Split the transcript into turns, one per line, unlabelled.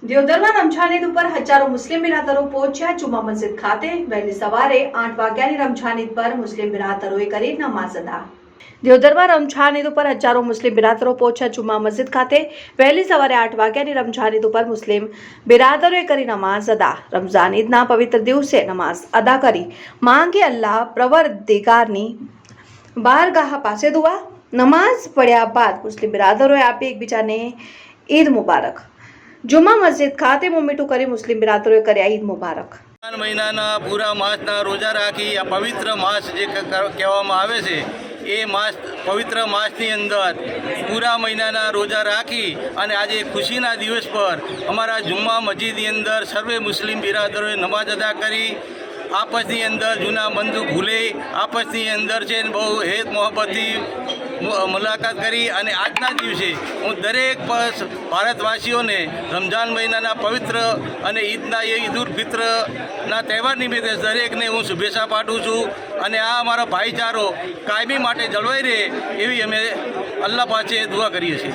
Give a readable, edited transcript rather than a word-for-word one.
દિયોદરમાં રમઝાન ઈદ ઉપર હજારો મુસ્લિમ બિરાદરો પહોંચ્યા જુમા મસ્જિદ ખાતે વહેલી સવારે 8 વાગ્યાની રમઝાન ઈદ પર મુસ્લિમ બિરાદરોએ કરી નમાઝ અદા। દિયોદરમાં રમઝાન ઈદ ઉપર હજારો મુસ્લિમ બિરાદરો પહોંચ્યા જુમા મસ્જિદ ખાતે વહેલી સવારે 8 વાગ્યાની રમઝાન ઈદ ઉપર મુસ્લિમ બિરાદરોએ કરી નમાઝ અદા। રમઝાન ઈદના પવિત્ર દિવસે નમાઝ અદા કરી માંગે અલ્લાહ પરવરદિગારની બારગાહ પાસે દુઆ। નમાઝ પડ્યા બાદ મુસ્લિમ બિરાદરોએ આપી એકબીજાને ઈદ મુબારક। जुम्मा मस्जिद खाते मुंह मीठू करी मुस्लिम बिरादरों कर्या ईद मुबारक।
महीना पूरा मासना रोजा राखी आ पवित्र मास जे कहेवामां आवे छे ए मास पवित्र मासनी अंदर पूरा महीना रोजा राखी अने आज खुशीना दिवस पर अमारा जुम्मा मस्जिदनी अंदर सर्वे मुस्लिम बिरादरों नमाज अदा करी आपसनी अंदर जूना बंधु भूले आपसनी अंदर छे बहु हेत मोहब्बतथी मुलाकात करी अने आजना दिवसे हूँ दरेक भारतवासीओने रमजान महीना पवित्र अने ईदना ईद उल फित्रना तहेवार निमित्ते दरेकने हूँ शुभेच्छा पाठवुं छुं अने आ अमारो भाईचारो कायमी माटे जळवाई रहे एवी अमे अल्लाह पासे दुआ करीए छीए।